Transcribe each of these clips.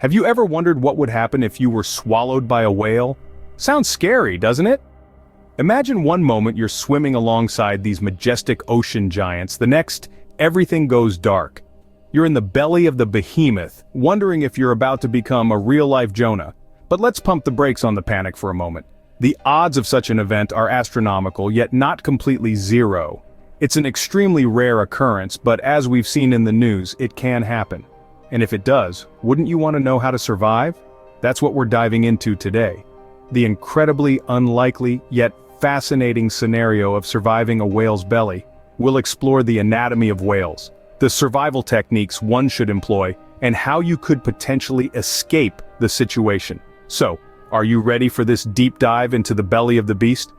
Have you ever wondered what would happen if you were swallowed by a whale? Sounds scary, doesn't it? Imagine one moment you're swimming alongside these majestic ocean giants, the next, everything goes dark. You're in the belly of the behemoth, wondering if you're about to become a real-life Jonah. But let's pump the brakes on the panic for a moment. The odds of such an event are astronomical, yet not completely zero. It's an extremely rare occurrence, but as we've seen in the news, it can happen. And if it does, wouldn't you want to know how to survive? That's what we're diving into today. The incredibly unlikely, yet fascinating scenario of surviving a whale's belly. We'll explore the anatomy of whales, the survival techniques one should employ, and how you could potentially escape the situation. So, are you ready for this deep dive into the belly of the beast?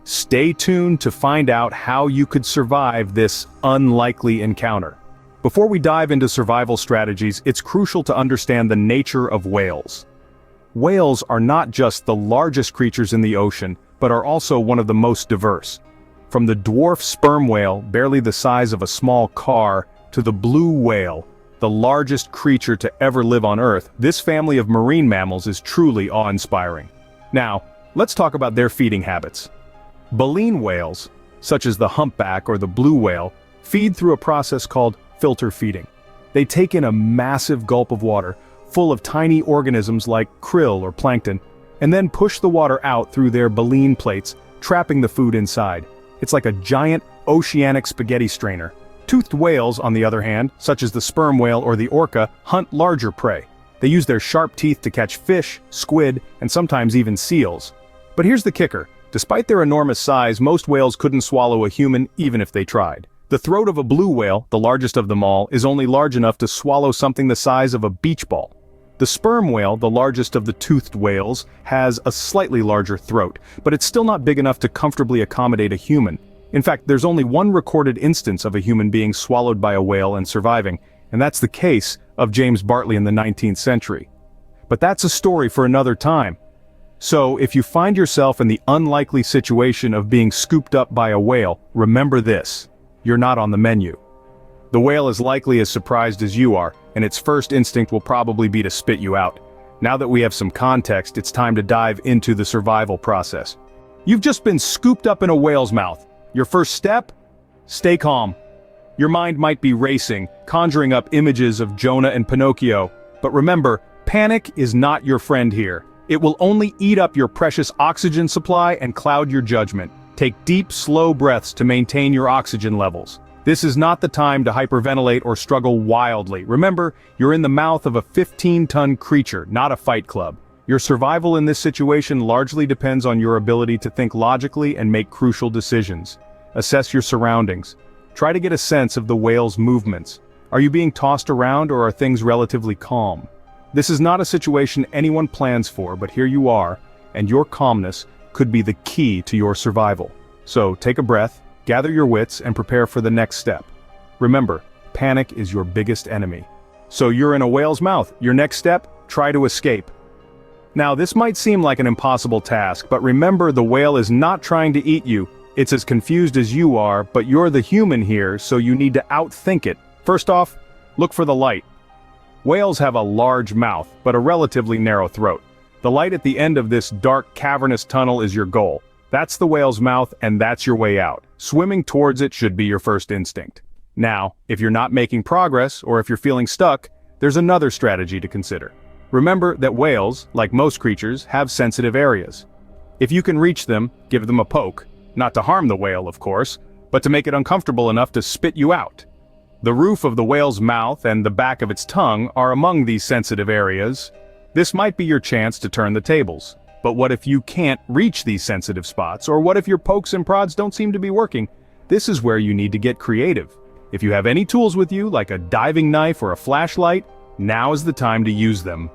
Stay tuned to find out how you could survive this unlikely encounter. Before we dive into survival strategies, it's crucial to understand the nature of whales. Whales are not just the largest creatures in the ocean, but are also one of the most diverse. From the dwarf sperm whale, barely the size of a small car, to the blue whale, the largest creature to ever live on Earth, this family of marine mammals is truly awe-inspiring. Now, let's talk about their feeding habits. Baleen whales, such as the humpback or the blue whale, feed through a process called filter feeding. They take in a massive gulp of water, full of tiny organisms like krill or plankton, and then push the water out through their baleen plates, trapping the food inside. It's like a giant oceanic spaghetti strainer. Toothed whales, on the other hand, such as the sperm whale or the orca, hunt larger prey. They use their sharp teeth to catch fish, squid, and sometimes even seals. But here's the kicker. Despite their enormous size, most whales couldn't swallow a human even if they tried. The throat of a blue whale, the largest of them all, is only large enough to swallow something the size of a beach ball. The sperm whale, the largest of the toothed whales, has a slightly larger throat, but it's still not big enough to comfortably accommodate a human. In fact, there's only one recorded instance of a human being swallowed by a whale and surviving, and that's the case of James Bartley in the 19th century. But that's a story for another time. So, if you find yourself in the unlikely situation of being scooped up by a whale, remember this: you're not on the menu. The whale is likely as surprised as you are, and its first instinct will probably be to spit you out. Now that we have some context, it's time to dive into the survival process. You've just been scooped up in a whale's mouth. Your first step? Stay calm. Your mind might be racing, conjuring up images of Jonah and Pinocchio, but remember, panic is not your friend here. It will only eat up your precious oxygen supply and cloud your judgment. Take deep, slow breaths to maintain your oxygen levels. This is not the time to hyperventilate or struggle wildly. Remember, you're in the mouth of a 15-ton creature, not a fight club. Your survival in this situation largely depends on your ability to think logically and make crucial decisions. Assess your surroundings. Try to get a sense of the whale's movements. Are you being tossed around, or are things relatively calm? This is not a situation anyone plans for, but here you are, and your calmness could be the key to your survival. So take a breath, gather your wits, and prepare for the next step. Remember, panic is your biggest enemy. So you're in a whale's mouth. Your next step? Try to escape. Now, this might seem like an impossible task, but remember, the whale is not trying to eat you. It's as confused as you are, but you're the human here, so you need to outthink it. First off, look for the light. Whales have a large mouth, but a relatively narrow throat. The light at the end of this dark, cavernous tunnel is your goal. That's the whale's mouth, and that's your way out. Swimming towards it should be your first instinct. Now, if you're not making progress, or if you're feeling stuck, there's another strategy to consider. Remember that whales, like most creatures, have sensitive areas. If you can reach them, give them a poke. Not to harm the whale, of course, but to make it uncomfortable enough to spit you out. The roof of the whale's mouth and the back of its tongue are among these sensitive areas. This might be your chance to turn the tables. But what if you can't reach these sensitive spots, or what if your pokes and prods don't seem to be working? This is where you need to get creative. If you have any tools with you, like a diving knife or a flashlight, now is the time to use them.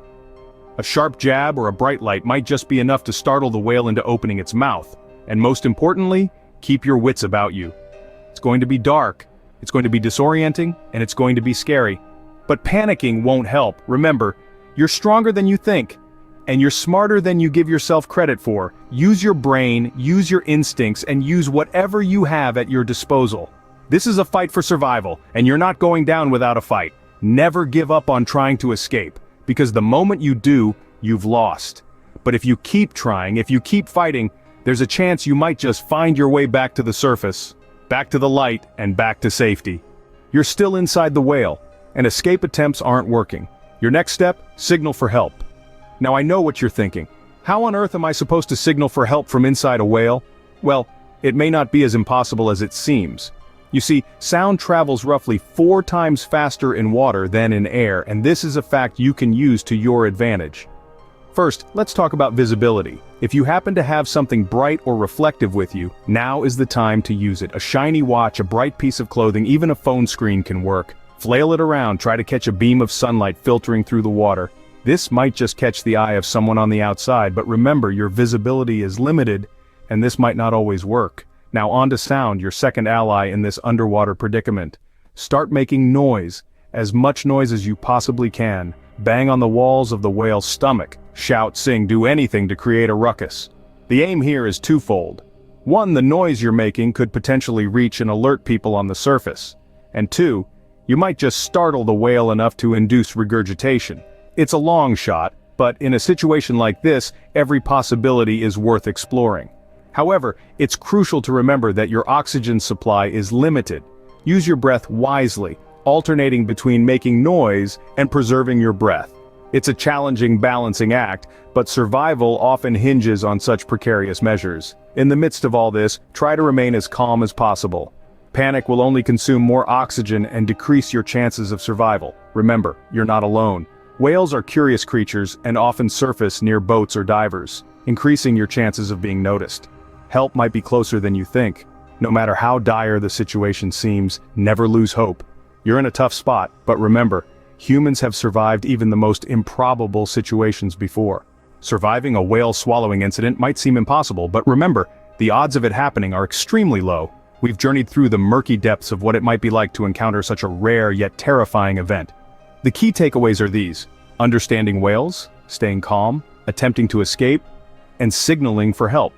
A sharp jab or a bright light might just be enough to startle the whale into opening its mouth. And most importantly, keep your wits about you. It's going to be dark, it's going to be disorienting, and it's going to be scary. But panicking won't help. Remember, you're stronger than you think. And you're smarter than you give yourself credit for. Use your brain, use your instincts, and use whatever you have at your disposal. This is a fight for survival, and you're not going down without a fight. Never give up on trying to escape. because the moment you do, you've lost. But if you keep trying, if you keep fighting, there's a chance you might just find your way back to the surface, back to the light, and back to safety. You're still inside the whale, and escape attempts aren't working. Your next step? Signal for help. Now I know what you're thinking. How on earth am I supposed to signal for help from inside a whale? Well, it may not be as impossible as it seems. You see, sound travels roughly 4 times faster in water than in air, and this is a fact you can use to your advantage. First, let's talk about visibility. If you happen to have something bright or reflective with you, now is the time to use it. A shiny watch, a bright piece of clothing, even a phone screen can work. Flail it around, try to catch a beam of sunlight filtering through the water. This might just catch the eye of someone on the outside, but remember, your visibility is limited, and this might not always work. Now on to sound, your second ally in this underwater predicament. Start making noise, as much noise as you possibly can. Bang on the walls of the whale's stomach. Shout, sing, do anything to create a ruckus. The aim here is twofold. 1, the noise you're making could potentially reach and alert people on the surface. And 2, you might just startle the whale enough to induce regurgitation. It's a long shot, but in a situation like this, every possibility is worth exploring. However, it's crucial to remember that your oxygen supply is limited. Use your breath wisely, alternating between making noise and preserving your breath. It's a challenging balancing act, but survival often hinges on such precarious measures. In the midst of all this, try to remain as calm as possible. Panic will only consume more oxygen and decrease your chances of survival. Remember, you're not alone. Whales are curious creatures and often surface near boats or divers, increasing your chances of being noticed. Help might be closer than you think. No matter how dire the situation seems, never lose hope. You're in a tough spot, but remember, humans have survived even the most improbable situations before. Surviving a whale swallowing incident might seem impossible, but remember, the odds of it happening are extremely low. We've journeyed through the murky depths of what it might be like to encounter such a rare yet terrifying event. The key takeaways are these: understanding whales, staying calm, attempting to escape, and signaling for help.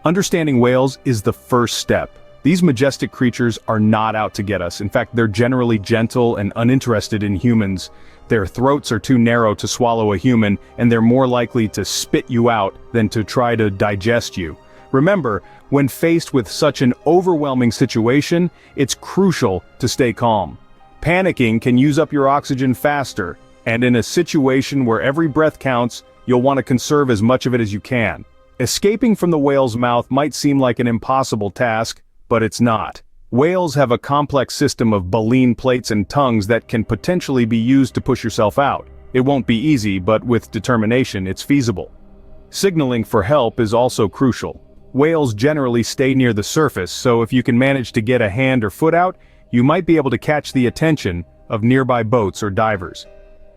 Understanding whales is the first step. These majestic creatures are not out to get us. In fact, they're generally gentle and uninterested in humans. Their throats are too narrow to swallow a human, and they're more likely to spit you out than to try to digest you. Remember, when faced with such an overwhelming situation, it's crucial to stay calm. Panicking can use up your oxygen faster, and in a situation where every breath counts, you'll want to conserve as much of it as you can. Escaping from the whale's mouth might seem like an impossible task, but it's not. Whales have a complex system of baleen plates and tongues that can potentially be used to push yourself out. It won't be easy, but with determination, it's feasible. Signaling for help is also crucial. Whales generally stay near the surface, so if you can manage to get a hand or foot out, you might be able to catch the attention of nearby boats or divers.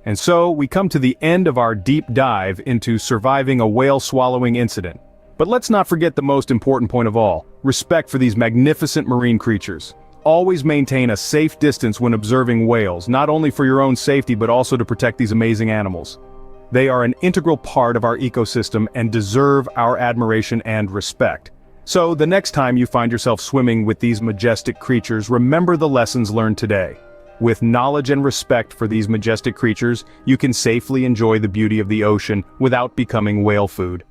And so, we come to the end of our deep dive into surviving a whale swallowing incident. But let's not forget the most important point of all: respect for these magnificent marine creatures. Always maintain a safe distance when observing whales, not only for your own safety but also to protect these amazing animals. They are an integral part of our ecosystem and deserve our admiration and respect. So, the next time you find yourself swimming with these majestic creatures, remember the lessons learned today. With knowledge and respect for these majestic creatures, you can safely enjoy the beauty of the ocean without becoming whale food.